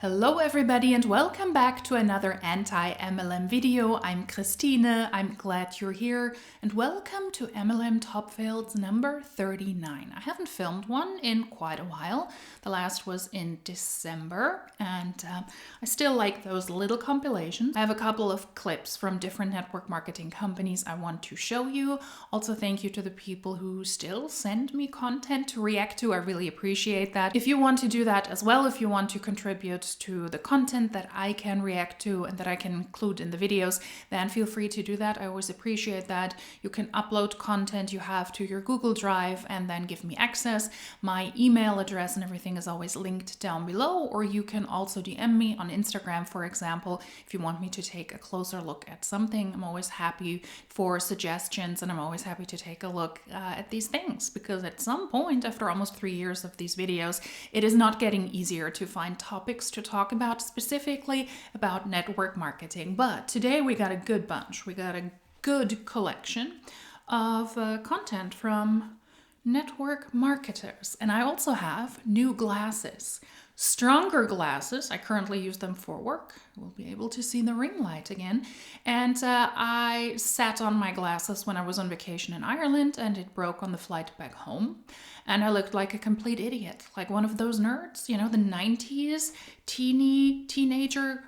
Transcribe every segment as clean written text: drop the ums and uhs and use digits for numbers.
Hello everybody and welcome back to another anti-MLM video. I'm Christine, I'm glad you're here and welcome to MLM Top Fails number 39. I haven't filmed one in quite a while. The last was in December and I still like those little compilations. I have a couple of clips from different network marketing companies I want to show you. Also thank you to the people who still send me content to react to. I really appreciate that. If you want to do that as well, if you want to contribute to the content that I can react to and that I can include in the videos, then feel free to do that. I always appreciate that. You can upload content you have to your Google Drive and then give me access. My email address and everything is always linked down below, or you can also DM me on Instagram, for example, if you want me to take a closer look at something. I'm always happy for suggestions and I'm always happy to take a look at these things, because at some point, after almost 3 years of these videos, it is not getting easier to find topics to talk about, specifically about network marketing. But today we got a good bunch. We got a good collection of content from network marketers. And I also have new glasses, stronger glasses. I currently use them for work. We'll be able to see the ring light again. And I sat on my glasses when I was on vacation in Ireland and it broke on the flight back home. And I looked like a complete idiot, like one of those nerds, you know, the 90s teenager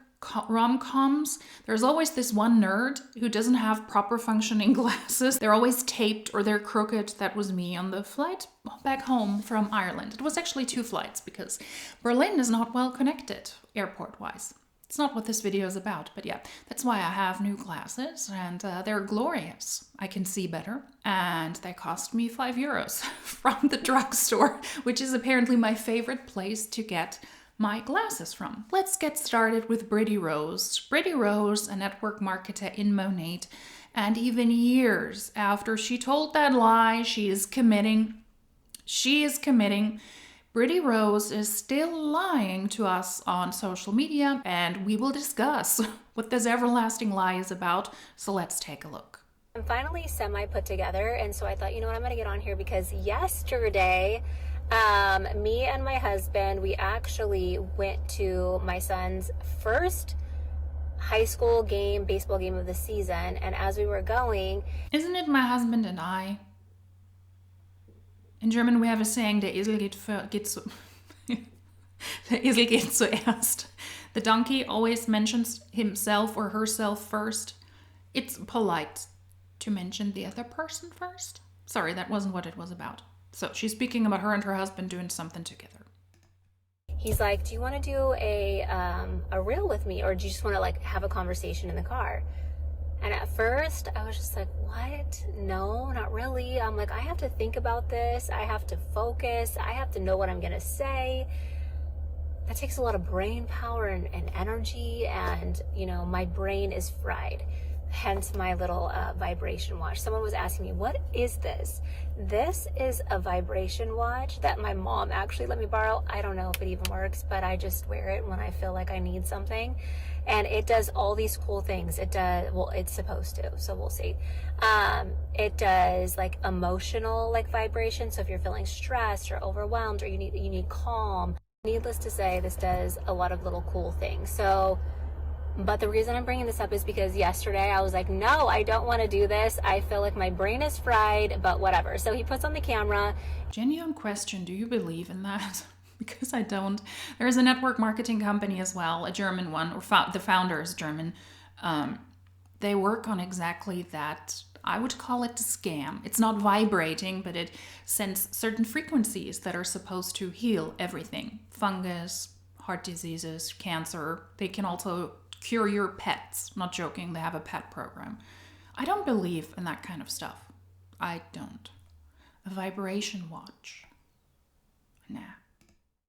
rom-coms. There's always this one nerd who doesn't have proper functioning glasses. They're always taped or they're crooked. That was me on the flight back home from Ireland. It was actually 2 flights because Berlin is not well connected airport-wise. It's not what this video is about, but yeah, that's why I have new glasses and they're glorious. I can see better and they cost me €5 from the drugstore, which is apparently my favorite place to get my glasses from. Let's get started with Brittany Rose. Brittany Rose, a network marketer in Monate, and even years after she told that lie, she is committing. Brittany Rose is still lying to us on social media, and we will discuss what this everlasting lie is about. So let's take a look. I'm finally semi put together, and so I thought, you know what, I'm gonna get on here because yesterday, me and my husband, we actually went to my son's first high school game, baseball game of the season, and as we were going... Isn't it my husband and I? In German we have a saying, der Esel geht zuerst. The donkey always mentions himself or herself first. It's polite to mention the other person first. Sorry, that wasn't what it was about. So she's speaking about her and her husband doing something together. He's like, do you want to do a reel with me, or do you just want to like have a conversation in the car? And at first I was just like, what? No, not really. I'm like, I have to think about this. I have to focus. I have to know what I'm going to say. That takes a lot of brain power and energy. And, you know, my brain is fried. Hence my little vibration watch. Someone was asking me, what is this? This is a vibration watch that my mom actually let me borrow. I don't know if it even works, but I just wear it when I feel like I need something. And it does all these cool things. It does, well, it's supposed to, so we'll see. It does like emotional like vibration. So if you're feeling stressed or overwhelmed or you need calm, needless to say, this does a lot of little cool things. So, but the reason I'm bringing this up is because yesterday I was like, no, I don't want to do this. I feel like my brain is fried, but whatever. So he puts on the camera. Genuine question, do you believe in that? Because I don't. There's a network marketing company as well, a German one, or the founder is German. They work on exactly that. I would call it a scam. It's not vibrating, but it sends certain frequencies that are supposed to heal everything. Fungus, heart diseases, cancer. They can also cure your pets. Not joking, they have a pet program. I don't believe in that kind of stuff. I don't. A vibration watch. Nah.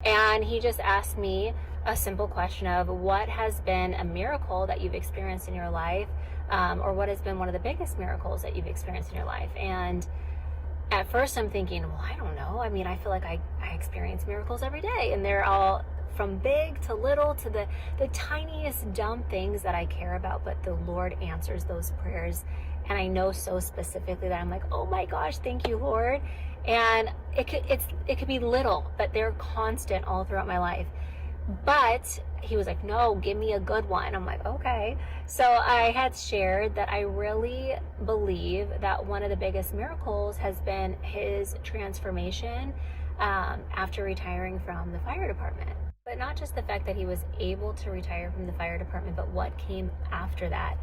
And he just asked me a simple question of what has been a miracle that you've experienced in your life, or what has been one of the biggest miracles that you've experienced in your life. And at first I'm thinking, well, I don't know. I mean, I feel like I experience miracles every day, and they're all from big to little to the tiniest dumb things that I care about, but the Lord answers those prayers. And I know so specifically that I'm like, oh my gosh, thank you, Lord. And it could be little, but they're constant all throughout my life. But he was like, no, give me a good one. I'm like, okay. So I had shared that I really believe that one of the biggest miracles has been his transformation after retiring from the fire department. But not just the fact that he was able to retire from the fire department, but what came after that.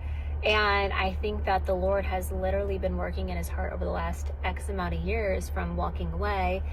And I think that the Lord has literally been working in his heart over the last X amount of years from walking away.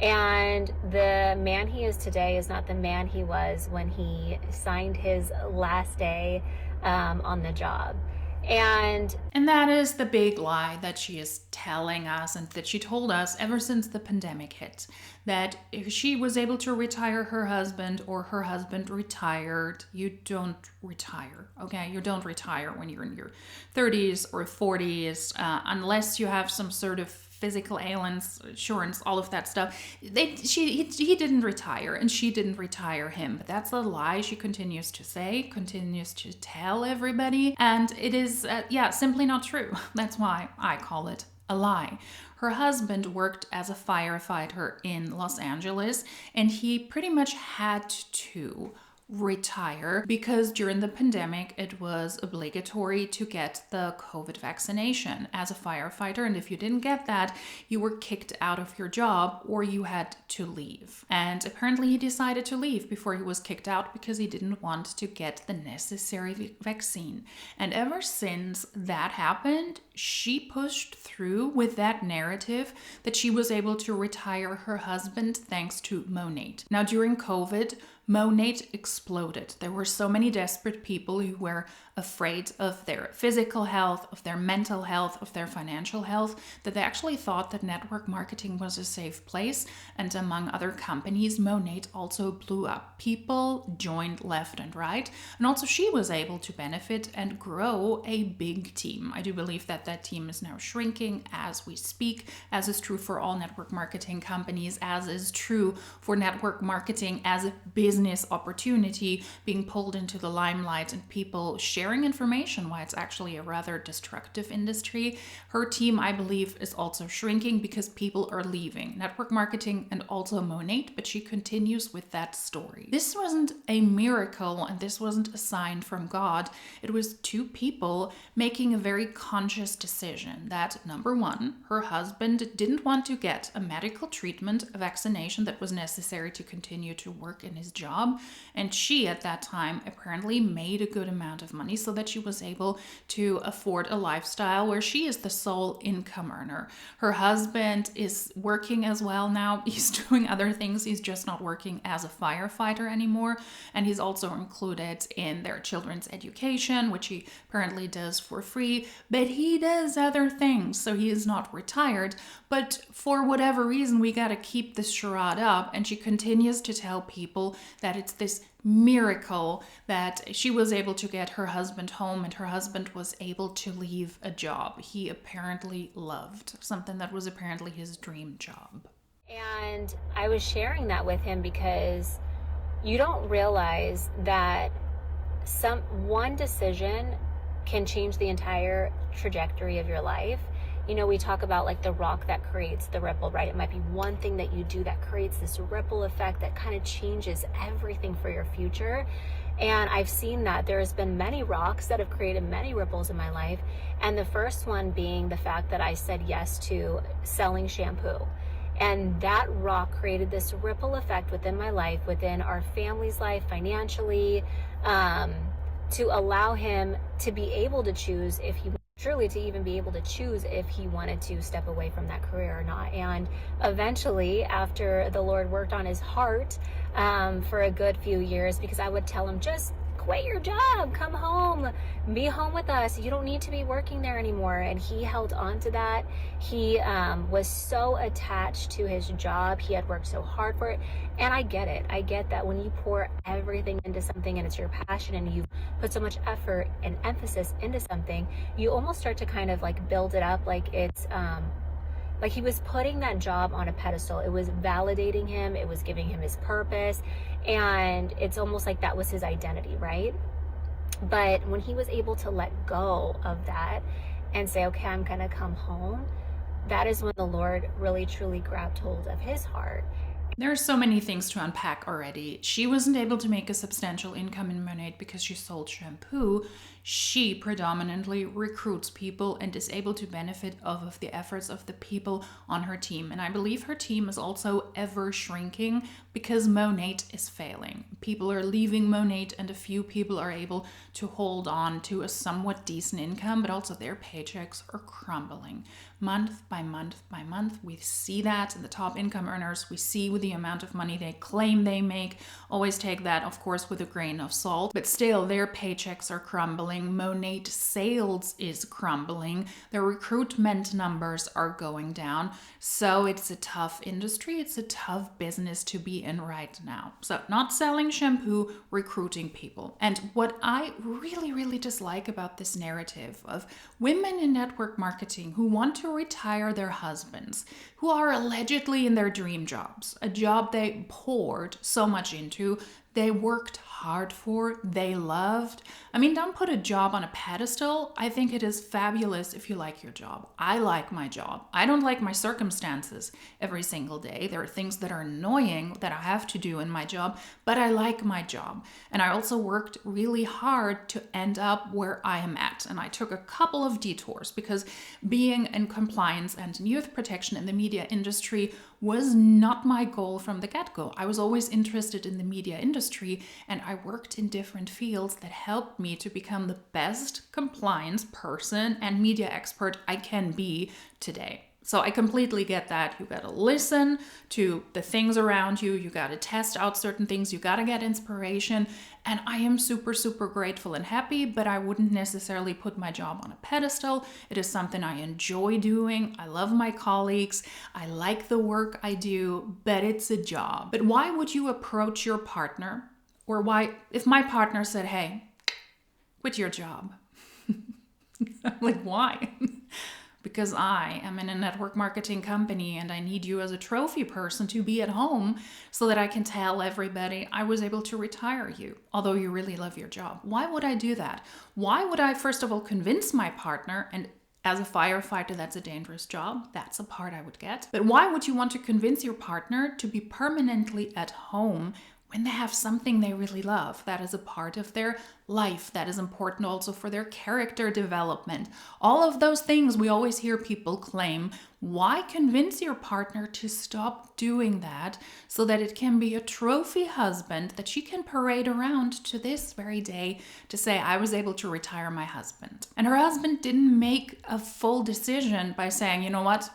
And the man he is today is not the man he was when he signed his last day on the job. And that is the big lie that she is telling us, and that she told us ever since the pandemic hit, that if she was able to retire her husband or her husband retired. You don't retire, okay? You don't retire when you're in your 30s or 40s unless you have some sort of physical ailments, insurance, all of that stuff. He didn't retire, and she didn't retire him. But that's a lie she continues to say, continues to tell everybody, and it is simply not true. That's why I call it a lie. Her husband worked as a firefighter in Los Angeles, and he pretty much had to retire because during the pandemic it was obligatory to get the COVID vaccination as a firefighter, and if you didn't get that, you were kicked out of your job or you had to leave. And apparently he decided to leave before he was kicked out because he didn't want to get the necessary vaccine. And ever since that happened, she pushed through with that narrative that she was able to retire her husband thanks to Monate. Now, during COVID, Monate exploded. There were so many desperate people who were afraid of their physical health, of their mental health, of their financial health, that they actually thought that network marketing was a safe place. And among other companies, Monate also blew up. People joined left and right. And also she was able to benefit and grow a big team. I do believe that that team is now shrinking as we speak, as is true for all network marketing companies, as is true for network marketing as a business opportunity being pulled into the limelight and people sharing information, why it's actually a rather destructive industry. Her team, I believe, is also shrinking because people are leaving network marketing and also Monate, but she continues with that story. This wasn't a miracle, and this wasn't a sign from God. It was two people making a very conscious decision that, number one, her husband didn't want to get a medical treatment, a vaccination that was necessary to continue to work in his job, and she at that time apparently made a good amount of money so that she was able to afford a lifestyle where she is the sole income earner. Her husband is working as well now. He's doing other things. He's just not working as a firefighter anymore, and he's also included in their children's education, which he apparently does for free, but he does other things, so he is not retired. But for whatever reason, we gotta keep this charade up, and she continues to tell people that it's this miracle that she was able to get her husband home and her husband was able to leave a job he apparently loved, something that was apparently his dream job. And I was sharing that with him because you don't realize that one decision can change the entire trajectory of your life. You know, we talk about like the rock that creates the ripple, right? It might be one thing that you do that creates this ripple effect that kind of changes everything for your future. And I've seen that there's been many rocks that have created many ripples in my life. And the first one being the fact that I said yes to selling shampoo. And that rock created this ripple effect within my life, within our family's life, financially, to allow him to be able to choose if he truly to even be able to choose if he wanted to step away from that career or not. And eventually, after the Lord worked on his heart for a good few years, because I would tell him, just quit your job, come home, be home with us, you don't need to be working there anymore. And he held on to that. He was so attached to his job. He had worked so hard for it. And I get it. I get that when you pour everything into something and it's your passion and you put so much effort and emphasis into something, you almost start to kind of like build it up like it's like he was putting that job on a pedestal. It was validating him. It was giving him his purpose. And it's almost like that was his identity, right? But when he was able to let go of that and say, okay, I'm going to come home, that is when the Lord really, truly grabbed hold of his heart. There are so many things to unpack already. She wasn't able to make a substantial income in Monat because she sold shampoo. She predominantly recruits people and is able to benefit off of the efforts of the people on her team. And I believe her team is also ever shrinking because Monat is failing. People are leaving Monat and a few people are able to hold on to a somewhat decent income, but also their paychecks are crumbling. Month by month by month, we see that in the top income earners. We see with the amount of money they claim they make. Always take that, of course, with a grain of salt, but still their paychecks are crumbling. Monat sales is crumbling. Their recruitment numbers are going down. So it's a tough industry. It's a tough business to be in right now. So not selling shampoo, recruiting people. And what I really, really dislike about this narrative of women in network marketing who want to retire their husbands, who are allegedly in their dream jobs, a job they poured so much into, they worked hard for, they loved. I mean, don't put a job on a pedestal. I think it is fabulous if you like your job. I like my job. I don't like my circumstances every single day. There are things that are annoying that I have to do in my job, but I like my job. And I also worked really hard to end up where I am at. And I took a couple of detours because being in compliance and in youth protection in the media industry was not my goal from the get-go. I was always interested in the media industry, and I worked in different fields that helped me to become the best compliance person and media expert I can be today. So I completely get that. You got to listen to the things around you. You got to test out certain things. You got to get inspiration. And I am super, super grateful and happy, but I wouldn't necessarily put my job on a pedestal. It is something I enjoy doing. I love my colleagues. I like the work I do, but it's a job. But why would you approach your partner? Or why, if my partner said, hey, quit your job. I'm like, why? Because I am in a network marketing company and I need you as a trophy person to be at home so that I can tell everybody I was able to retire you, although you really love your job. Why would I do that? Why would I, first of all, convince my partner, and as a firefighter, that's a dangerous job. That's a part I would get. But why would you want to convince your partner to be permanently at home when they have something they really love? That is a part of their life. That is important also for their character development. All of those things we always hear people claim. Why convince your partner to stop doing that so that it can be a trophy husband that she can parade around to this very day to say, I was able to retire my husband? And her husband didn't make a full decision by saying, you know what?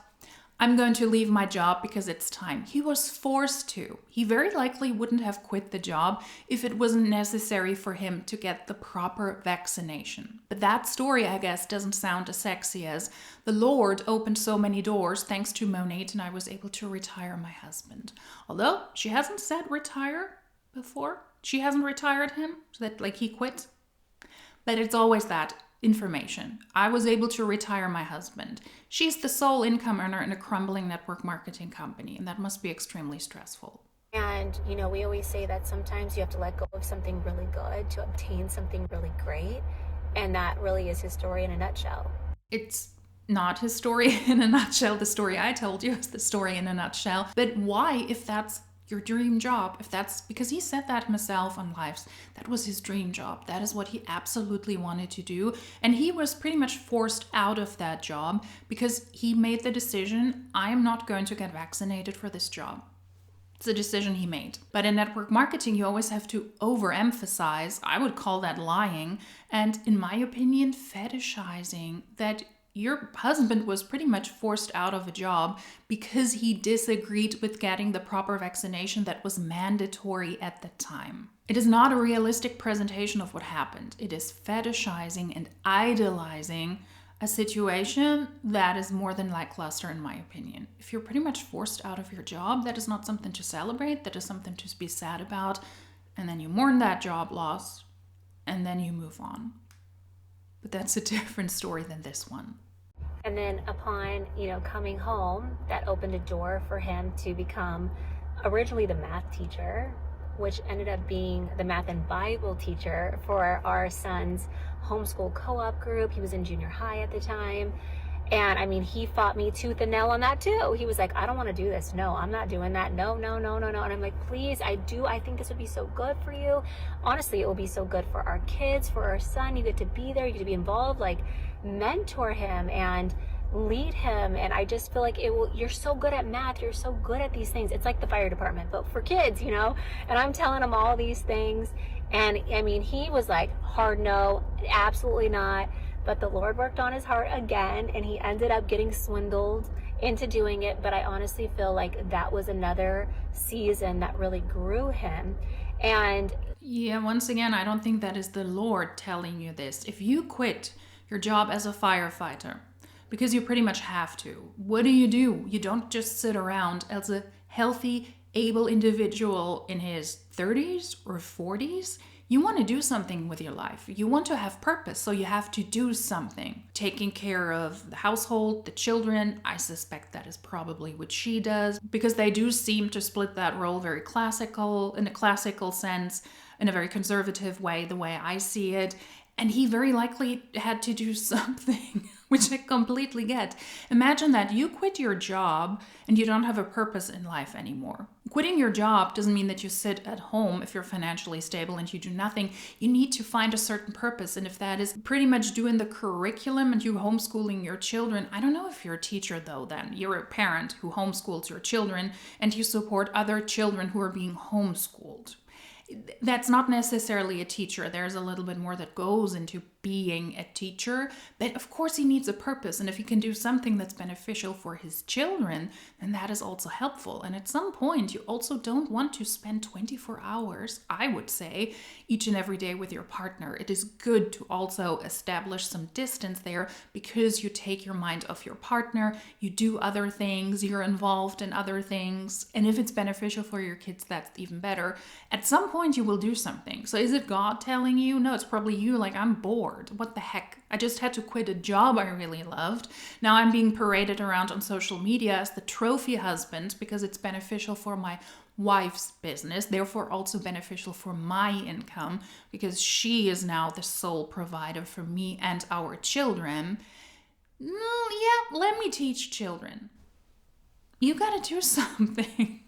I'm going to leave my job because it's time. He was forced to. He very likely wouldn't have quit the job if it wasn't necessary for him to get the proper vaccination. But that story, I guess, doesn't sound as sexy as the Lord opened so many doors thanks to Monat and I was able to retire my husband. Although she hasn't said retire before. She hasn't retired him, so that like he quit. But it's always that information. I was able to retire my husband. She's the sole income earner in a crumbling network marketing company, and that must be extremely stressful. And, you know, we always say that sometimes you have to let go of something really good to obtain something really great. And that really is his story in a nutshell. It's not his story in a nutshell. The story I told you is the story in a nutshell. But why, if that's your dream job, if that's because he said that himself on Lives, that was his dream job. That is what he absolutely wanted to do. And he was pretty much forced out of that job because he made the decision, I am not going to get vaccinated for this job. It's a decision he made. But in network marketing, you always have to overemphasize, I would call that lying, and in my opinion, fetishizing that your husband was pretty much forced out of a job because he disagreed with getting the proper vaccination that was mandatory at the time. It is not a realistic presentation of what happened. It is fetishizing and idolizing a situation that is more than lackluster in my opinion. If you're pretty much forced out of your job, that is not something to celebrate. That is something to be sad about. And then you mourn that job loss and then you move on. But that's a different story than this one. And then upon, coming home, that opened a door for him to become originally the math teacher, which ended up being the math and Bible teacher for our son's homeschool co-op group. He was in junior high at the time. And I mean, he fought me tooth and nail on that too. He was like, I don't want to do this. No, I'm not doing that. No, no, no, no, no. And I'm like, please, I do. I think this would be so good for you. Honestly, it will be so good for our kids, for our son. You get to be there. You get to be involved, like mentor him and lead him. And I just feel like it will, you're so good at math. You're so good at these things. It's like the fire department, but for kids, you know? And I'm telling him all these things. And I mean, he was like, hard no, absolutely not. But the Lord worked on his heart again, and he ended up getting swindled into doing it. But I honestly feel like that was another season that really grew him. And yeah, once again, I don't think that is the Lord telling you this. If you quit your job as a firefighter, because you pretty much have to, what do? You don't just sit around as a healthy, able individual in his 30s or 40s. You want to do something with your life. You want to have purpose, so you have to do something. Taking care of the household, the children, I suspect that is probably what she does, because they do seem to split that role very classical, in a classical sense, in a very conservative way, the way I see it. And he very likely had to do something, which I completely get. Imagine that you quit your job and you don't have a purpose in life anymore. Quitting your job doesn't mean that you sit at home if you're financially stable and you do nothing. You need to find a certain purpose. And if that is pretty much doing the curriculum and you homeschooling your children, I don't know if you're a teacher though, then. You're a parent who homeschools your children and you support other children who are being homeschooled. That's not necessarily a teacher. There's a little bit more that goes into being a teacher, but of course he needs a purpose. And if he can do something that's beneficial for his children, then that is also helpful. And at some point, you also don't want to spend 24 hours, I would say, each and every day with your partner. It is good to also establish some distance there, because you take your mind off your partner, you do other things, you're involved in other things. And if it's beneficial for your kids, that's even better. At some point, you will do something. So is it God telling you? No, it's probably you, like, I'm bored. What the heck? I just had to quit a job I really loved. Now I'm being paraded around on social media as the trophy husband because it's beneficial for my wife's business, therefore also beneficial for my income because she is now the sole provider for me and our children. Yeah, let me teach children. You gotta do something.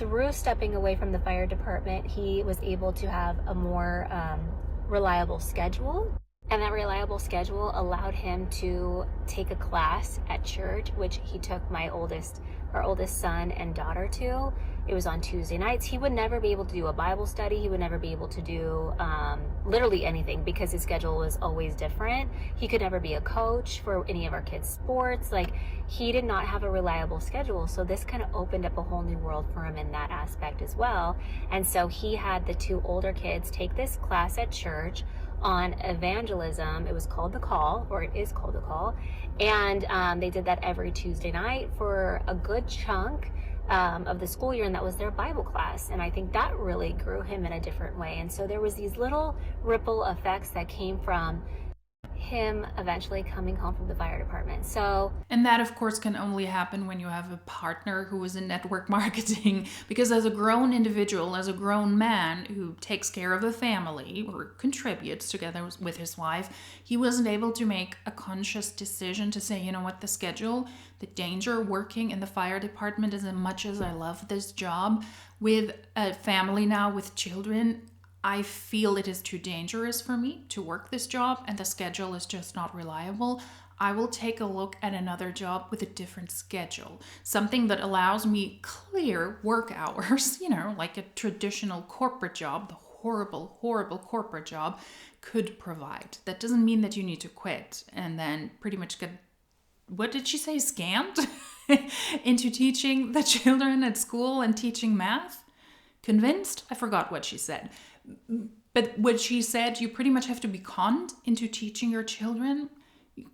through stepping away from the fire department, he was able to have a more reliable schedule. And that reliable schedule allowed him to take a class at church, which he took our oldest son and daughter to. It was on Tuesday nights. He would never be able to do a Bible study. He would never be able to do literally anything because his schedule was always different. He could never be a coach for any of our kids' sports. Like, he did not have a reliable schedule. So this kind of opened up a whole new world for him in that aspect as well. And so he had the two older kids take this class at church on evangelism. It was called The Call, or it is called The Call. And they did that every Tuesday night for a good chunk of the school year, and that was their Bible class. And I think that really grew him in a different way. And so there was these little ripple effects that came from him eventually coming home from the fire department. And that of course can only happen when you have a partner who is in network marketing, because as a grown individual, as a grown man who takes care of a family or contributes together with his wife, he wasn't able to make a conscious decision to say, you know what, the danger working in the fire department, as much as I love this job with a family now with children, I feel it is too dangerous for me to work this job and the schedule is just not reliable. I will take a look at another job with a different schedule, something that allows me clear work hours, like a traditional corporate job, the horrible, horrible corporate job could provide. That doesn't mean that you need to quit and then pretty much get, what did she say, scammed into teaching the children at school and teaching math? Convinced? I forgot what she said. But what she said, you pretty much have to be conned into teaching your children.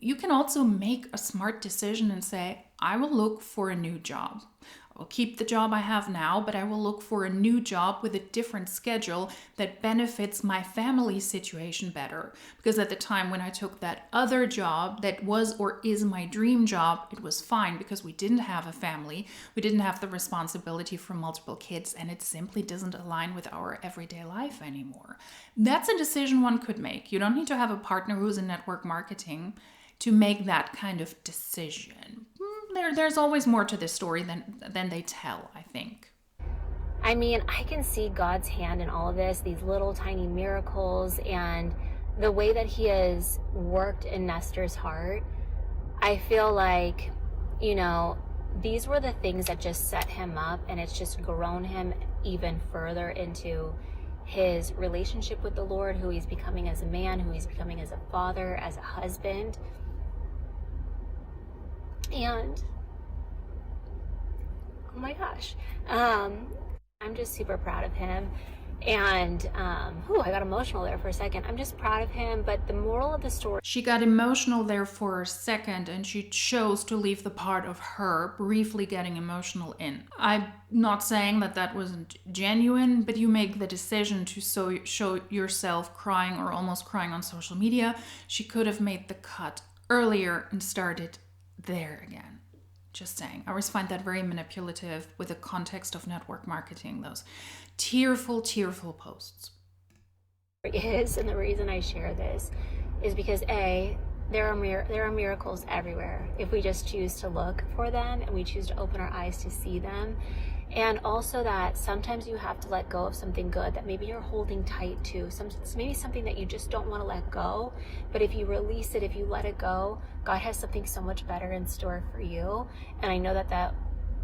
You can also make a smart decision and say, I will look for a new job. I will keep the job I have now, but I will look for a new job with a different schedule that benefits my family situation better. Because at the time when I took that other job that was or is my dream job, it was fine because we didn't have a family. We didn't have the responsibility for multiple kids, and it simply doesn't align with our everyday life anymore. That's a decision one could make. You don't need to have a partner who's in network marketing. to make that kind of decision? There's always more to this story than they tell, I think. I mean, I can see God's hand in all of this, these little tiny miracles, and the way that he has worked in Nestor's heart. I feel like, these were the things that just set him up, and it's just grown him even further into his relationship with the Lord, who he's becoming as a man, who he's becoming as a father, as a husband. And oh my gosh, I'm just super proud of him. And I got emotional there for a second. I'm just proud of him. But the moral of the story, she got emotional there for a second, and she chose to leave the part of her briefly getting emotional in. I'm not saying that wasn't genuine, but you make the decision to show yourself crying or almost crying on social media. She could have made the cut earlier and started there again. Just saying. I always find that very manipulative with the context of network marketing, those tearful posts. is, and the reason I share this is because there are miracles everywhere if we just choose to look for them and we choose to open our eyes to see them. And also that sometimes you have to let go of something good that maybe you're holding tight to, maybe something that you just don't want to let go. But if you release it, if you let it go, God has something so much better in store for you. And I know that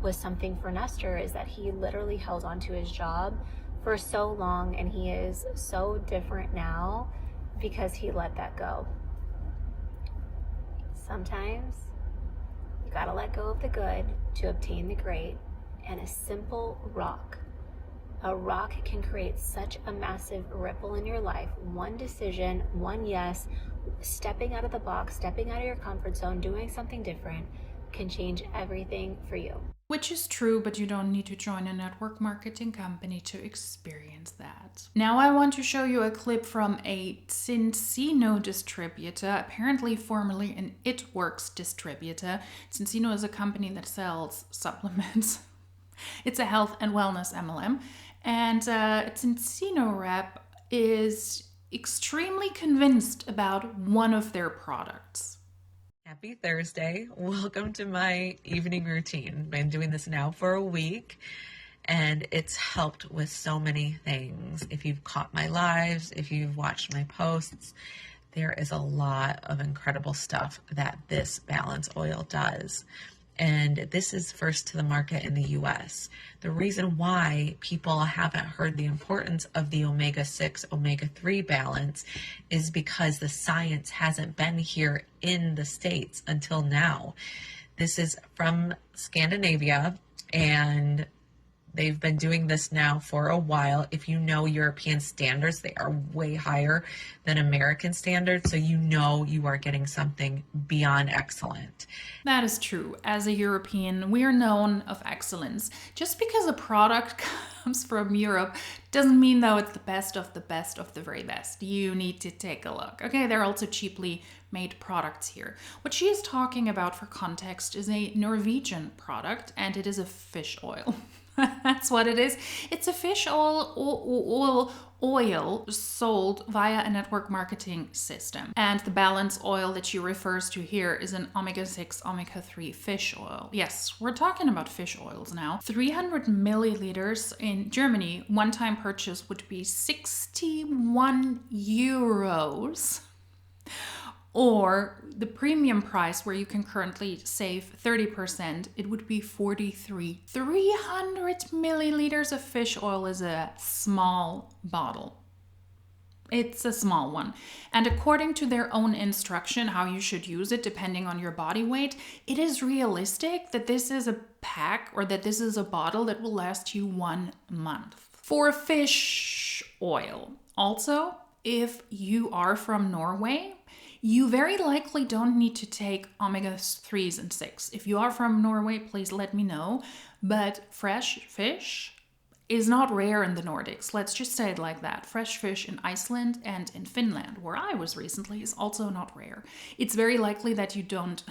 was something for Nestor, is that he literally held on to his job for so long, and he is so different now because he let that go. Sometimes you gotta let go of the good to obtain the great. And a simple rock can create such a massive ripple in your life. One decision, one yes, stepping out of the box, stepping out of your comfort zone, doing something different can change everything for you. Which is true, but you don't need to join a network marketing company to experience that. Now I want to show you a clip from a Cincino distributor, apparently formerly an It Works distributor. Cincino is a company that sells supplements. It's a health and wellness MLM, and Cincino rep is extremely convinced about one of their products. Happy Thursday. Welcome to my evening routine. Been doing this now for a week, and it's helped with so many things. If you've caught my lives, if you've watched my posts, there is a lot of incredible stuff that this balance oil does. And this is first to the market in the US. The reason why people haven't heard the importance of the omega-6, omega-3 balance is because the science hasn't been here in the States until now. This is from Scandinavia, and they've been doing this now for a while. If you know European standards, they are way higher than American standards, so you are getting something beyond excellent. That is true. As a European, we are known of excellence. Just because a product comes from Europe doesn't mean, though, it's the best of the very best. You need to take a look. Okay, there are also cheaply made products here. What she is talking about, for context, is a Norwegian product, and it is a fish oil. That's what it is. It's a fish oil sold via a network marketing system. And the balance oil that she refers to here is an omega-6, omega-3 fish oil. Yes, we're talking about fish oils now. 300 milliliters in Germany, one-time purchase would be 61 euros. Or the premium price, where you can currently save 30%, it would be 43. 300 milliliters of fish oil is a small bottle. It's a small one. And according to their own instruction, how you should use it, depending on your body weight, it is realistic that this is a pack, or that this is a bottle that will last you 1 month. For fish oil. Also, if you are from Norway, you very likely don't need to take omega-3s and 6. If you are from Norway, please let me know. But fresh fish is not rare in the Nordics. Let's just say it like that. Fresh fish in Iceland and in Finland, where I was recently, is also not rare. It's very likely that you don't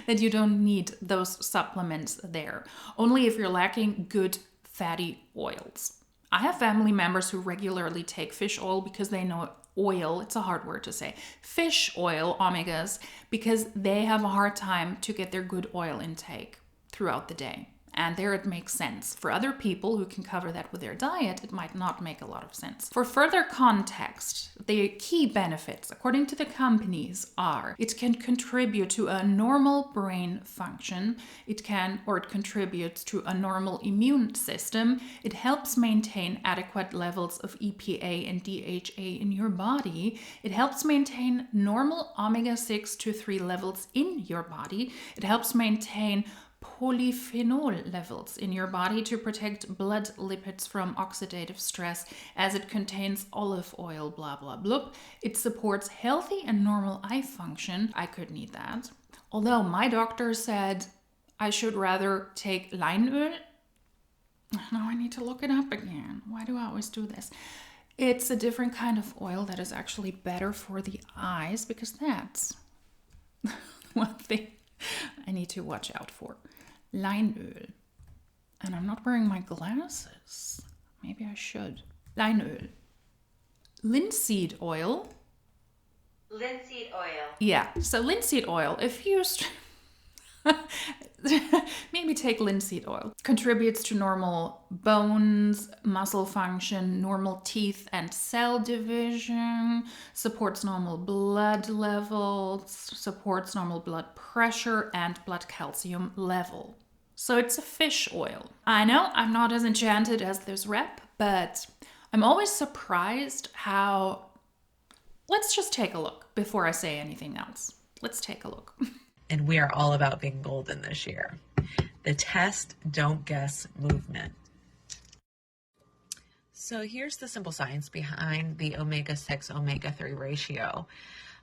need those supplements there. Only if you're lacking good fatty oils. I have family members who regularly take fish oil because they know oil, it's a hard word to say, fish oil omegas, because they have a hard time to get their good oil intake throughout the day. And there it makes sense. For other people who can cover that with their diet, it might not make a lot of sense. For further context, the key benefits, according to the companies, are it can contribute to a normal brain function. It contributes to a normal immune system. It helps maintain adequate levels of EPA and DHA in your body. It helps maintain normal omega-6 to 3 levels in your body. It helps maintain polyphenol levels in your body to protect blood lipids from oxidative stress, as it contains olive oil, blah, blah, blah. It supports healthy and normal eye function. I could need that. Although my doctor said I should rather take leinöl. Now I need to look it up again. Why do I always do this? It's a different kind of oil that is actually better for the eyes, because that's one thing I need to watch out for. Leinöl. And I'm not wearing my glasses. Maybe I should. Leinöl. Linseed oil. Linseed oil. Yeah, so linseed oil, if used, maybe take linseed oil. Contributes to normal bones, muscle function, normal teeth and cell division, supports normal blood levels, supports normal blood pressure and blood calcium level. So it's a fish oil. I know I'm not as enchanted as this rep, but I'm always surprised how... Let's just take a look before I say anything else. Let's take a look. And we are all about being golden this year. The test, don't guess movement. So here's the simple science behind the omega-6, omega-3 ratio.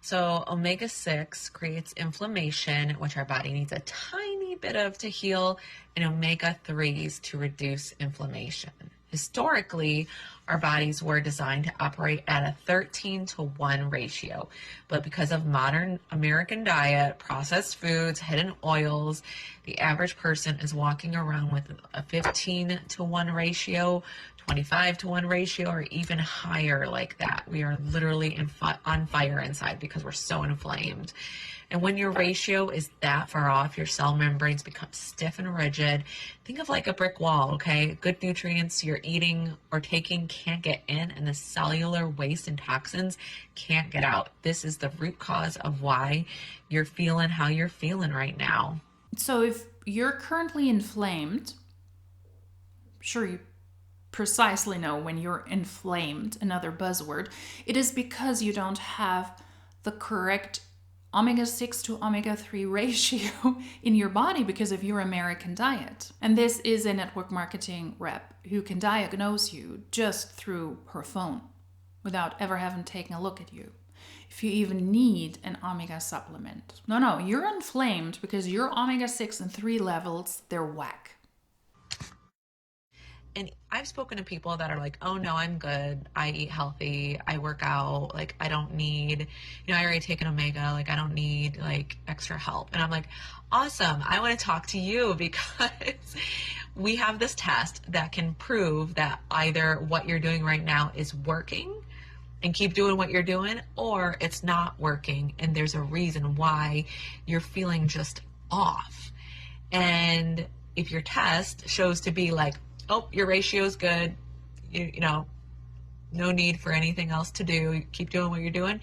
So omega-6 creates inflammation, which our body needs a tiny bit of to heal, and omega-3s to reduce inflammation. Historically, our bodies were designed to operate at a 13-to-1 ratio, but because of modern American diet, processed foods, hidden oils, the average person is walking around with a 15-to-1 ratio, 25-to-1 ratio, or even higher like that. We are literally on fire inside because we're so inflamed. And when your ratio is that far off, your cell membranes become stiff and rigid. Think of like a brick wall, okay? Good nutrients you're eating or taking can't get in, and the cellular waste and toxins can't get out. This is the root cause of why you're feeling how you're feeling right now. So if you're currently inflamed, sure you precisely know when you're inflamed, another buzzword, it is because you don't have the correct omega-6 to omega-3 ratio in your body because of your American diet. And this is a network marketing rep who can diagnose you just through her phone without ever having taken a look at you, if you even need an omega supplement. No, you're inflamed because your omega-6 and 3 levels, they're whack. And I've spoken to people that are like, oh no, I'm good. I eat healthy. I work out. Like, I don't need, I already take an omega. Like, I don't need like extra help. And I'm like, awesome. I want to talk to you because we have this test that can prove that either what you're doing right now is working and keep doing what you're doing, or it's not working. And there's a reason why you're feeling just off. And if your test shows to be like, oh, your ratio is good, no need for anything else to do, keep doing what you're doing,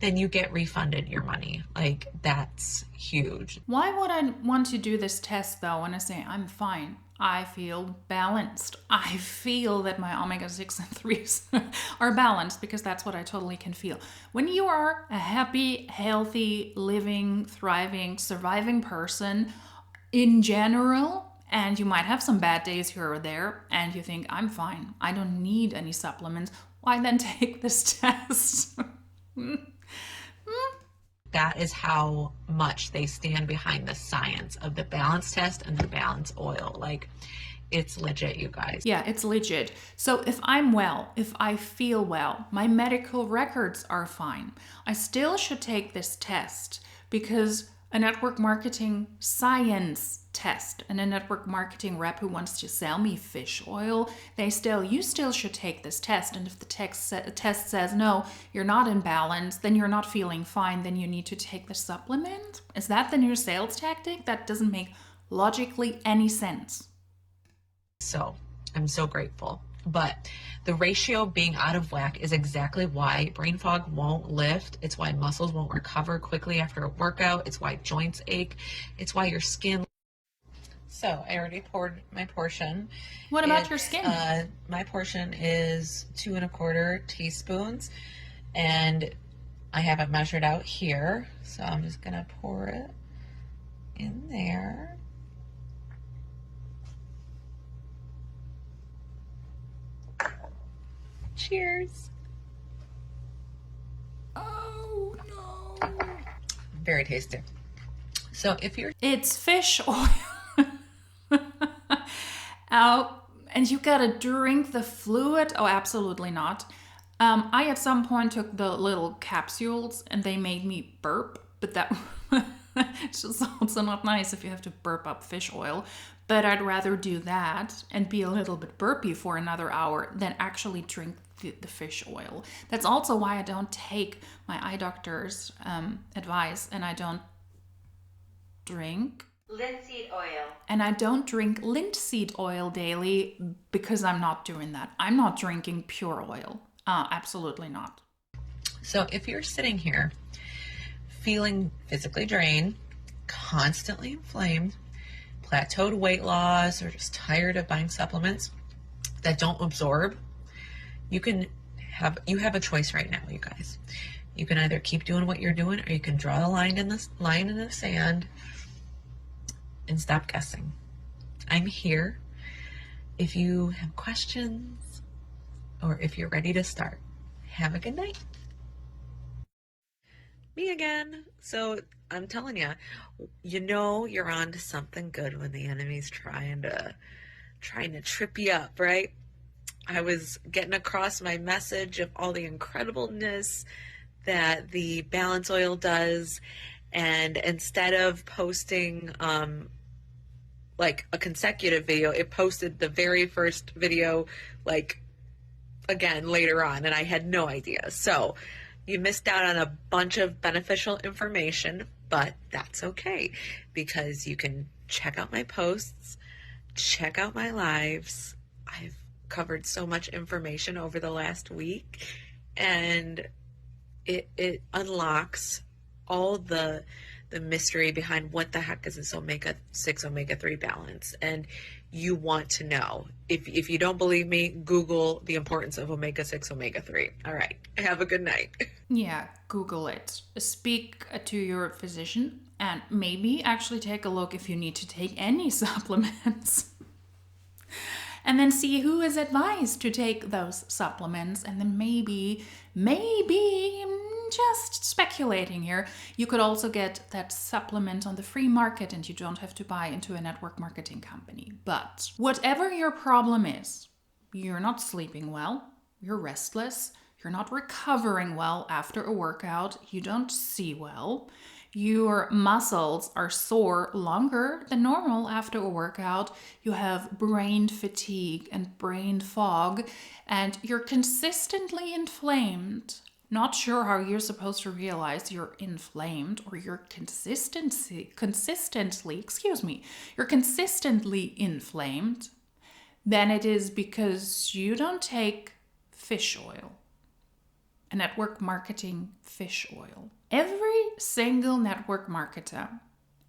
then you get refunded your money. Like, that's huge. Why would I want to do this test though when I say I'm fine? I feel balanced. I feel that my omega-6 and 3s are balanced, because that's what I totally can feel. When you are a happy, healthy, living, thriving, surviving person in general, and you might have some bad days here or there, and you think, I'm fine, I don't need any supplements, why then take this test? That is how much they stand behind the science of the balance test and the balance oil. Like, it's legit, you guys. Yeah, it's legit. So if I'm well, if I feel well, my medical records are fine, I still should take this test because a network marketing science test and a network marketing rep who wants to sell me fish oil, you still should take this test. And if the test says, no, you're not in balance, then you're not feeling fine, then you need to take the supplement. Is that the new sales tactic? That doesn't make logically any sense. So I'm so grateful. But the ratio being out of whack is exactly why brain fog won't lift. It's why muscles won't recover quickly after a workout. It's why joints ache. It's why your skin. So I already poured my portion. What about your skin? My portion is 2¼ teaspoons, and I have it measured out here. So I'm just gonna pour it in there. Cheers. Oh no. Very tasty. So if you're... It's fish oil. And you gotta drink the fluid? Oh, absolutely not. I at some point took the little capsules and they made me burp, but that it's just also not nice if you have to burp up fish oil. But I'd rather do that and be a little bit burpy for another hour than actually drink the fish oil. That's also why I don't take my eye doctor's advice, and I don't drink linseed oil. And I don't drink linseed oil daily because I'm not doing that. I'm not drinking pure oil. Absolutely not. So if you're sitting here feeling physically drained, constantly inflamed, plateaued weight loss, or just tired of buying supplements that don't absorb, you have a choice right now, you guys. You can either keep doing what you're doing, or you can draw the line in the sand and stop guessing. I'm here if you have questions or if you're ready to start. Have a good night. Me again. So I'm telling you, you're on to something good when the enemy's trying to trip you up, right? I was getting across my message of all the incredibleness that the balance oil does, and instead of posting like a consecutive video, it posted the very first video like again later on, and I had no idea. So you missed out on a bunch of beneficial information, but that's okay, because you can check out my posts, check out my lives. I've covered so much information over the last week, and it unlocks all the mystery behind what the heck is this omega-6, omega-3 balance. And you want to know. If you don't believe me, Google the importance of omega-6, omega-3. All right. Have a good night. Yeah, Google it. Speak to your physician and maybe actually take a look if you need to take any supplements. And then see who is advised to take those supplements. And then maybe, just speculating here, you could also get that supplement on the free market and you don't have to buy into a network marketing company. But whatever your problem is, you're not sleeping well, you're restless, you're not recovering well after a workout, you don't see well, your muscles are sore longer than normal after a workout, you have brain fatigue and brain fog, and you're consistently inflamed. Not sure how you're supposed to realize you're inflamed, or you're consistently inflamed, then it is because you don't take fish oil, a network marketing fish oil. Every single network marketer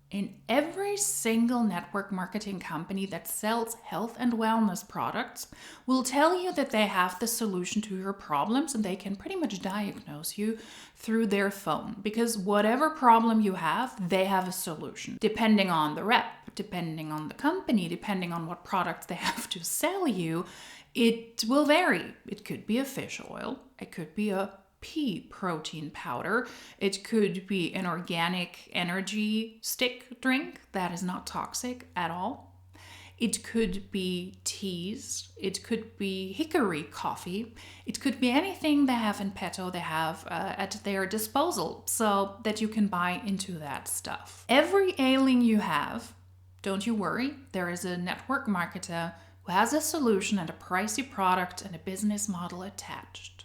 in every single network marketing company that sells health and wellness products will tell you that they have the solution to your problems, and they can pretty much diagnose you through their phone, because whatever problem you have, they have a solution. Depending on the rep, depending on the company, depending on what products they have to sell you, it will vary. It could be a fish oil, it could be a pea protein powder, it could be an organic energy stick drink that is not toxic at all. It could be teas. It could be hickory coffee. It could be anything they have in petto, they have at their disposal, so that you can buy into that stuff. Every ailing you have, don't you worry, there is a network marketer who has a solution and a pricey product and a business model attached.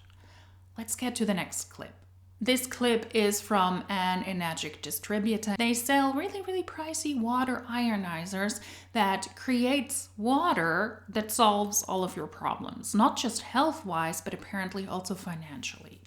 Let's get to the next clip. This clip is from an Enagic distributor. They sell really, really pricey water ionizers that creates water that solves all of your problems, not just health-wise, but apparently also financially.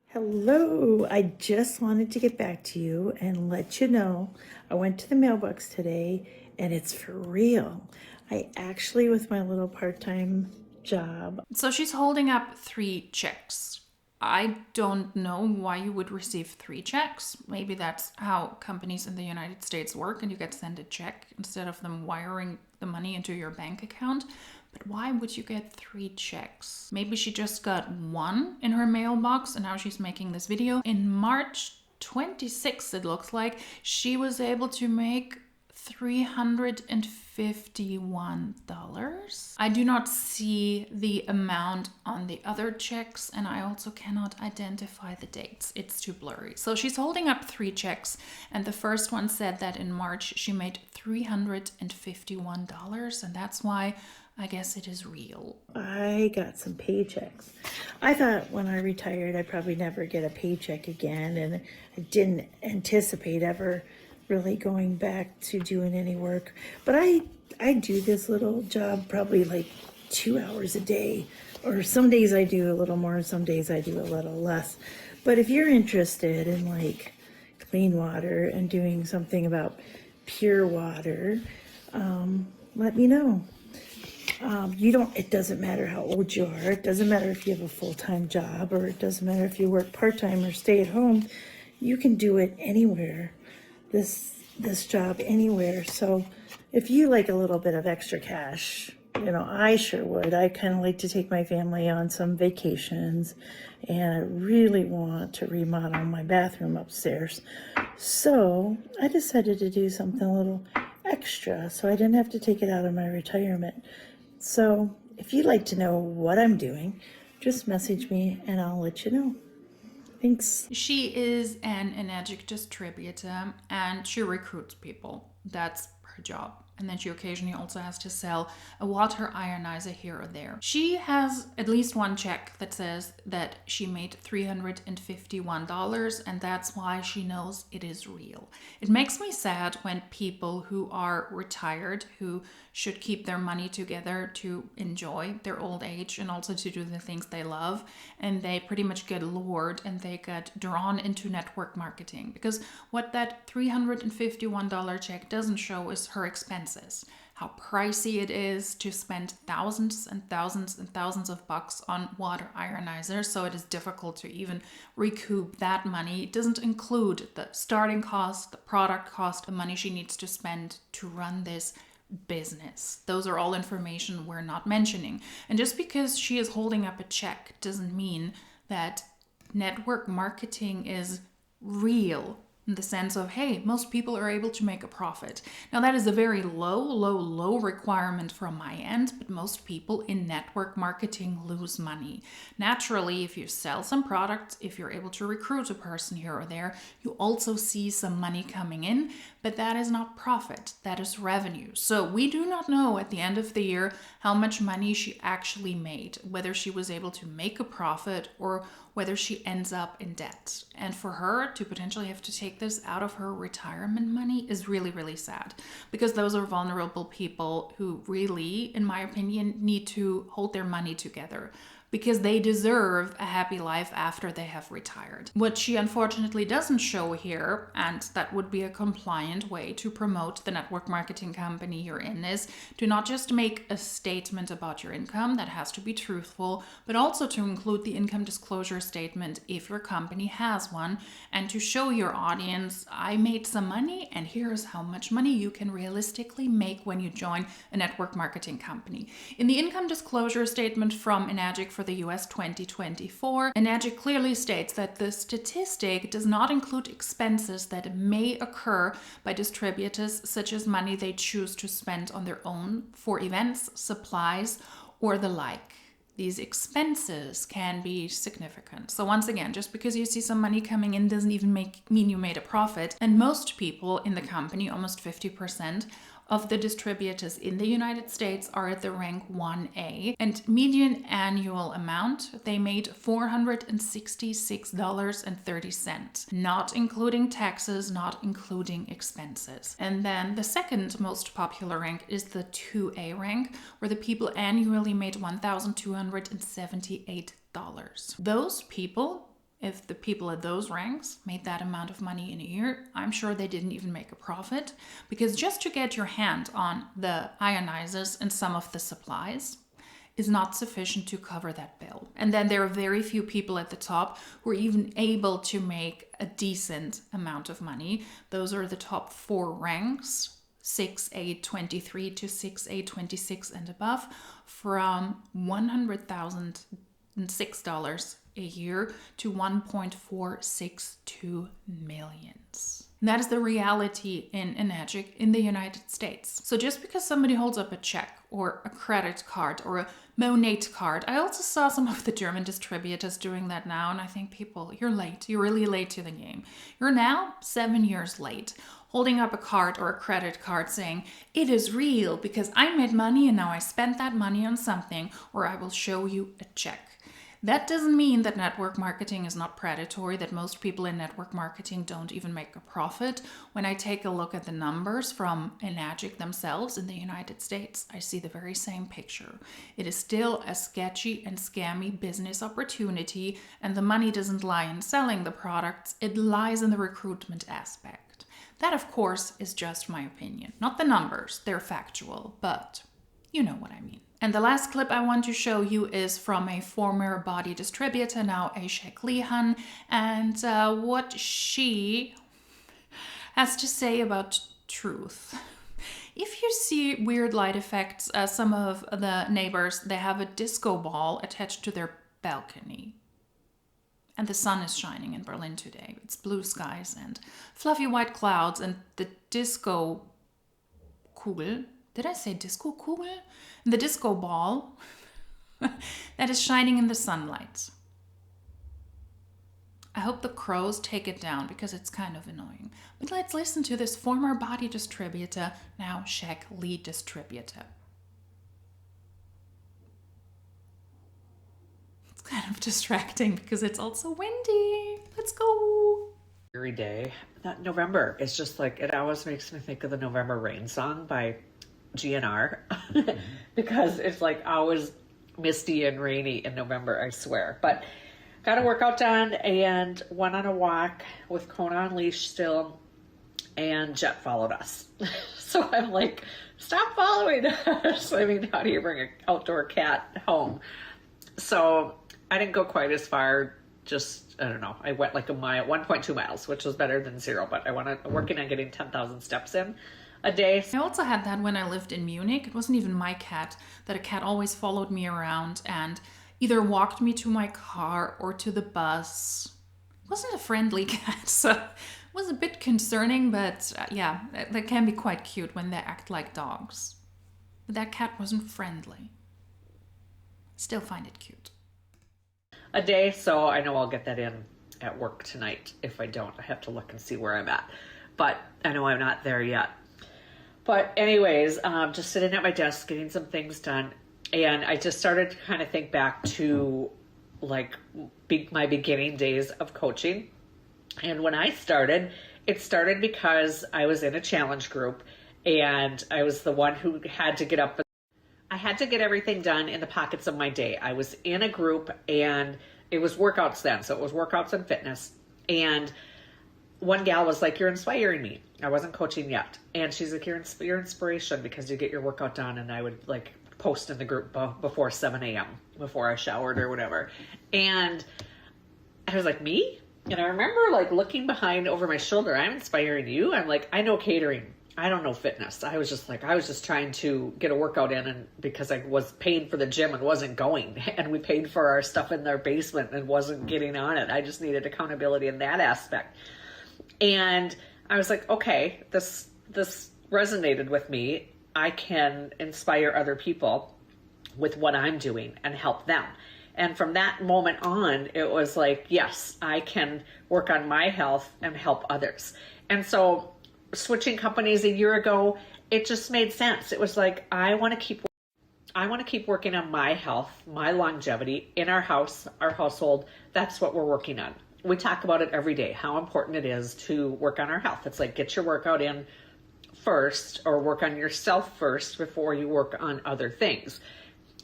Hello, I just wanted to get back to you and let you know I went to the mailbox today and it's for real. I actually, with my little part-time job. So she's holding up 3 checks. I don't know why you would receive 3 checks. Maybe that's how companies in the United States work and you get sent a check instead of them wiring the money into your bank account. But why would you get 3 checks? Maybe she just got 1 in her mailbox and now she's making this video. In March 26th, it looks like, she was able to make $351. I do not see the amount on the other checks and I also cannot identify the dates. It's too blurry. So she's holding up 3 checks and the first one said that in March she made $351 and that's why I guess it is real. I got some paychecks. I thought when I retired I'd probably never get a paycheck again and I didn't anticipate ever really going back to doing any work. But I do this little job probably like 2 hours a day, or some days I do a little more, some days I do a little less. But if you're interested in like clean water and doing something about pure water, let me know. It doesn't matter how old you are. It doesn't matter if you have a full-time job, or it doesn't matter if you work part-time or stay at home. You can do it anywhere. This job anywhere. So if you like a little bit of extra cash, I sure would. I kind of like to take my family on some vacations and I really want to remodel my bathroom upstairs. So I decided to do something a little extra so I didn't have to take it out of my retirement. So if you'd like to know what I'm doing, just message me and I'll let you know. Thanks. She is an Enagic distributor and she recruits people. That's her job. And then she occasionally also has to sell a water ionizer here or there. She has at least 1 check that says that she made $351 and that's why she knows it is real. It makes me sad when people who are retired, who should keep their money together to enjoy their old age and also to do the things they love, and they pretty much get lured and they get drawn into network marketing. Because what that $351 check doesn't show is her expenses, how pricey it is to spend thousands and thousands and thousands of bucks on water ionizers, so it is difficult to even recoup that money. It doesn't include the starting cost, the product cost, the money she needs to spend to run this business. Those are all information we're not mentioning. And just because she is holding up a check doesn't mean that network marketing is real in the sense of, hey, most people are able to make a profit. Now that is a very low requirement from my end, but most people in network marketing lose money. Naturally, if you sell some products, if you're able to recruit a person here or there, you also see some money coming in, but that is not profit, that is revenue. So we do not know at the end of the year how much money she actually made, whether she was able to make a profit or whether she ends up in debt. And for her to potentially have to take this out of her retirement money is really, really sad, because those are vulnerable people who really, in my opinion, need to hold their money together, because they deserve a happy life after they have retired. What she unfortunately doesn't show here, and that would be a compliant way to promote the network marketing company you're in, is to not just make a statement about your income that has to be truthful, but also to include the income disclosure statement if your company has one, and to show your audience, I made some money and here's how much money you can realistically make when you join a network marketing company. In the income disclosure statement from Enagic, for the US 2024, Enagic clearly states that the statistic does not include expenses that may occur by distributors, such as money they choose to spend on their own for events, supplies, or the like. These expenses can be significant. So once again, just because you see some money coming in doesn't even mean you made a profit. And most people in the company, almost 50% of the distributors in the United States, are at the rank 1A. And median annual amount, they made $466.30, not including taxes, not including expenses. And then the second most popular rank is the 2A rank, where the people annually made $1,278. Those people, if the people at those ranks made that amount of money in a year, I'm sure they didn't even make a profit, because just to get your hand on the ionizers and some of the supplies is not sufficient to cover that bill. And then there are very few people at the top who are even able to make a decent amount of money. Those are the top 4 ranks, 6A23 to 6A26 and above, from $100,006 a year to 1.462 millions. That is the reality in Enagic in the United States. So just because somebody holds up a check or a credit card or a Monate card, I also saw some of the German distributors doing that now, and I think people, you're late. You're really late to the game. You're now 7 years late, holding up a card or a credit card saying, it is real because I made money and now I spent that money on something, or I will show you a check. That doesn't mean that network marketing is not predatory, that most people in network marketing don't even make a profit. When I take a look at the numbers from Enagic themselves in the United States, I see the very same picture. It is still a sketchy and scammy business opportunity, and the money doesn't lie in selling the products, it lies in the recruitment aspect. That, of course, is just my opinion. Not the numbers, they're factual, but you know what I mean. And the last clip I want to show you is from a former body distributor, now Ashek Lihan, and what she has to say about truth. If you see weird light effects, some of the neighbors, they have a disco ball attached to their balcony. And the sun is shining in Berlin today. It's blue skies and fluffy white clouds, and the disco Kugel, did I say disco Kugel? The disco ball that is shining in the sunlight. I hope the crows take it down because it's kind of annoying. But let's listen to this former body distributor, now Shek Lee distributor. It's kind of distracting because it's also windy. Let's go. Every day. That November is just like, it always makes me think of the November Rain song by GNR because it's like always misty and rainy in November, I swear. But got a workout done and went on a walk with Kona on leash still, and Jet followed us. So I'm like, stop following us. I mean, how do you bring an outdoor cat home? So I didn't go quite as far. Just, I don't know, I went like a mile, 1.2 miles, which was better than 0, but I'm working on getting 10,000 steps in a day. I also had that when I lived in Munich. It wasn't even my cat, that a cat always followed me around and either walked me to my car or to the bus. It wasn't a friendly cat, so it was a bit concerning, but yeah, they can be quite cute when they act like dogs. But that cat wasn't friendly. Still find it cute. A day, so I know I'll get that in at work tonight. If I don't, I have to look and see where I'm at. But I know I'm not there yet. But anyways, just sitting at my desk, getting some things done. And I just started to kind of think back to like my beginning days of coaching. And when I started, it started because I was in a challenge group and I was the one who had to get up. I had to get everything done in the pockets of my day. I was in a group and it was workouts then. So it was workouts and fitness. And one gal was like, you're inspiring me. I wasn't coaching yet. And she's like, you're inspiration because you get your workout done. And I would like post in the group before 7 a.m. before I showered or whatever. And I was like, me? And I remember like looking behind over my shoulder. I'm inspiring you. I'm like, I know catering. I don't know, fitness. I was just trying to get a workout in, and because I was paying for the gym and wasn't going, and we paid for our stuff in their basement and wasn't getting on it. I just needed accountability in that aspect. And I was like, okay, this resonated with me. I can inspire other people with what I'm doing and help them. And from that moment on, it was like, yes, I can work on my health and help others. And so switching companies a year ago, it just made sense. It was like, I want to keep working on my health, my longevity in our house, our household. That's what we're working on. We talk about it every day, how important it is to work on our health. It's like, get your workout in first, or work on yourself first before you work on other things.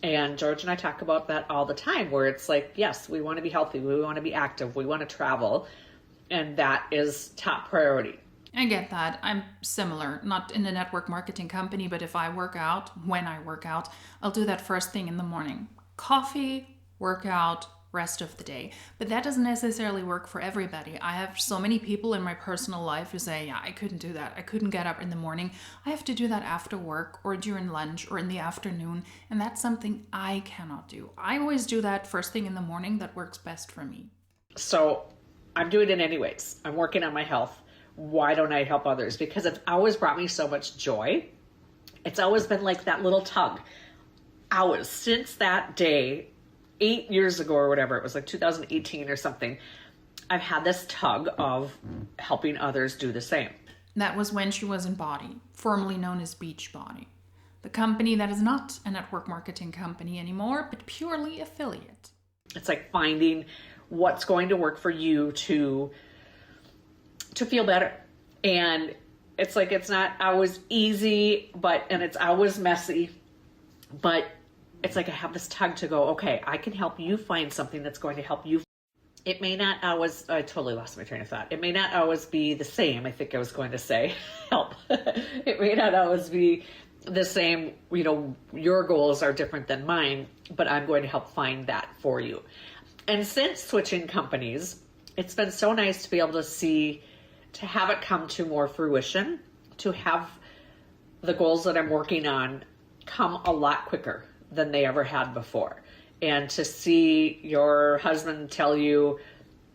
And George and I talk about that all the time, where it's like, yes, we want to be healthy. We want to be active. We want to travel. And that is top priority. I get that. I'm similar, not in a network marketing company, but if I work out, when I work out, I'll do that first thing in the morning. Coffee, workout, rest of the day. But that doesn't necessarily work for everybody. I have so many people in my personal life who say, yeah, I couldn't do that. I couldn't get up in the morning. I have to do that after work or during lunch or in the afternoon. And that's something I cannot do. I always do that first thing in the morning. That works best for me. So I'm doing it anyways. I'm working on my health. Why don't I help others? Because it's always brought me so much joy. It's always been like that little tug. Always, since that day, 8 years ago or whatever, it was like 2018 or something, I've had this tug of helping others do the same. That was when she was in Body, formerly known as Beachbody, the company that is not a network marketing company anymore, but purely affiliate. It's like finding what's going to work for you to feel better. And it's like, it's not always easy, and it's always messy, but it's like I have this tug to go, okay, I can help you find something that's going to help you. It may not always, I totally lost my train of thought. It may not always be the same, I think I was going to say, help. It may not always be the same, your goals are different than mine, but I'm going to help find that for you. And since switching companies, it's been so nice to be able to have it come to more fruition, to have the goals that I'm working on come a lot quicker than they ever had before. And to see your husband tell you,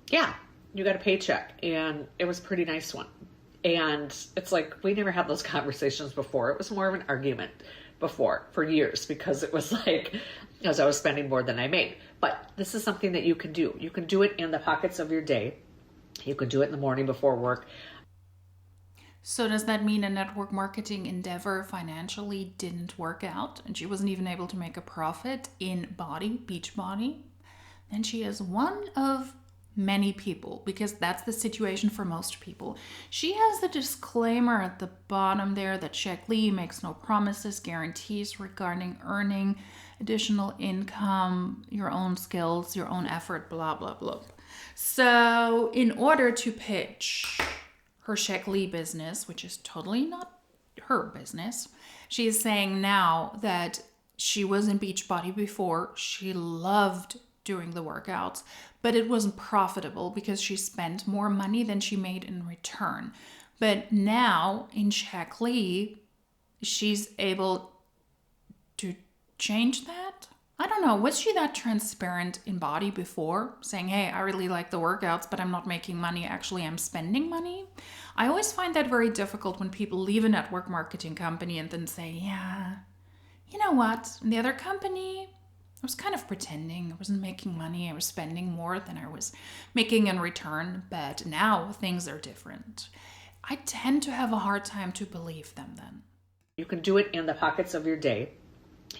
yeah, you got a paycheck, and it was a pretty nice one. And it's like, we never had those conversations before. It was more of an argument before for years, because it was like, as I was spending more than I made. But this is something that you can do. You can do it in the pockets of your day. You can do it in the morning before work. So does that mean a network marketing endeavor financially didn't work out and she wasn't even able to make a profit in Beachbody? Then she is one of many people, because that's the situation for most people. She has the disclaimer at the bottom there that Jack Lee makes no promises, guarantees regarding earning additional income, your own skills, your own effort, blah, blah, blah. So in order to pitch her Jack Lee business, which is totally not her business, she is saying now that she was in Beachbody before. She loved doing the workouts, but it wasn't profitable because she spent more money than she made in return. But now in Jack Lee, she's able to change that. I don't know. Was she that transparent in Body before, saying, hey, I really like the workouts, but I'm not making money. Actually, I'm spending money. I always find that very difficult when people leave a network marketing company and then say, yeah, you know what? In the other company, I was kind of pretending. I wasn't making money. I was spending more than I was making in return. But now things are different. I tend to have a hard time to believe them then. You can do it in the pockets of your day.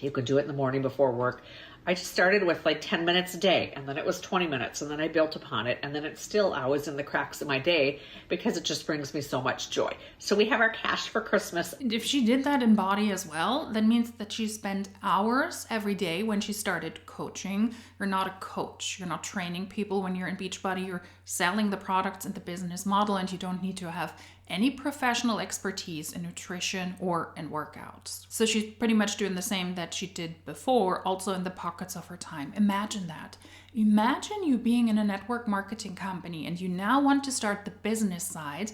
You could do it in the morning before work. I just started with like 10 minutes a day, and then it was 20 minutes, and then I built upon it, and then it's still always in the cracks of my day because it just brings me so much joy. So we have our cash for Christmas. And if she did that in Body as well, that means that she spent hours every day when she started coaching. You're not a coach. You're not training people when you're in Beachbody. You're selling the products and the business model, and you don't need to have any professional expertise in nutrition or in workouts. So she's pretty much doing the same that she did before, also in the pockets of her time. Imagine that. Imagine you being in a network marketing company and you now want to start the business side,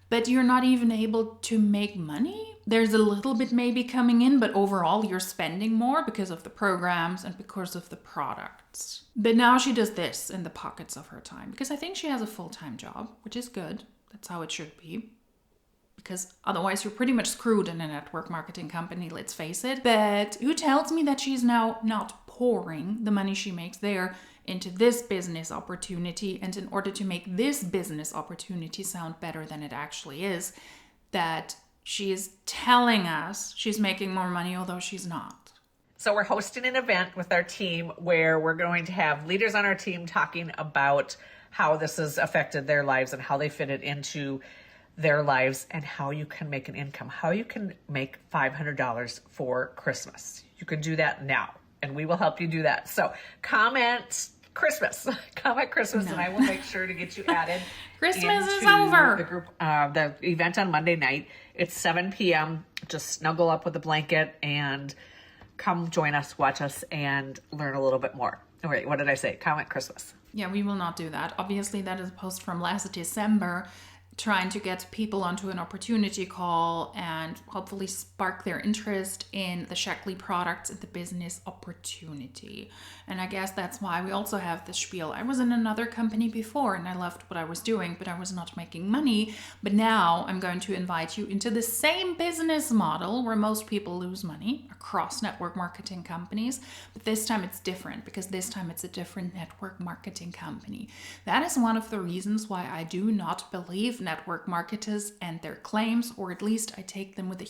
but you're not even able to make money. There's a little bit maybe coming in, but overall you're spending more because of the programs and because of the products. But now she does this in the pockets of her time, because I think she has a full-time job, which is good. That's how it should be. Because otherwise you're pretty much screwed in a network marketing company, let's face it. But who tells me that she's now not pouring the money she makes there into this business opportunity, and in order to make this business opportunity sound better than it actually is, that she is telling us she's making more money, although she's not. So we're hosting an event with our team where we're going to have leaders on our team talking about how this has affected their lives and how they fit it into their lives, and how you can make an income, how you can make $500 for Christmas. You can do that now, and we will help you do that. So comment Christmas, and I will make sure to get you added. Christmas is into over. The group, the event on Monday night. It's 7 p.m. Just snuggle up with a blanket and come join us, watch us, and learn a little bit more. All right, what did I say? Comment Christmas. Yeah, we will not do that. Obviously, that is a post from last December, trying to get people onto an opportunity call and hopefully spark their interest in the Shackley products and the business opportunity. And I guess that's why we also have this spiel. I was in another company before and I loved what I was doing, but I was not making money. But now I'm going to invite you into the same business model where most people lose money across network marketing companies. But this time it's different, because this time it's a different network marketing company. That is one of the reasons why I do not believe network marketers and their claims, or at least I take them with a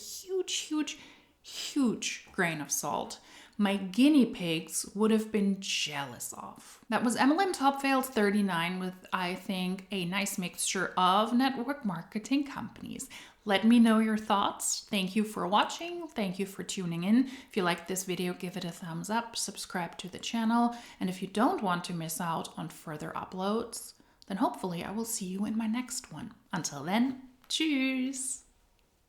huge grain of salt. My guinea pigs would have been jealous of. That was MLM Top Fails 39 with, I think, a nice mixture of network marketing companies. Let me know your thoughts. Thank you for watching. Thank you for tuning in. If you liked this video, give it a thumbs up, subscribe to the channel, and if you don't want to miss out on further uploads, then hopefully I will see you in my next one. Until then, tschüss!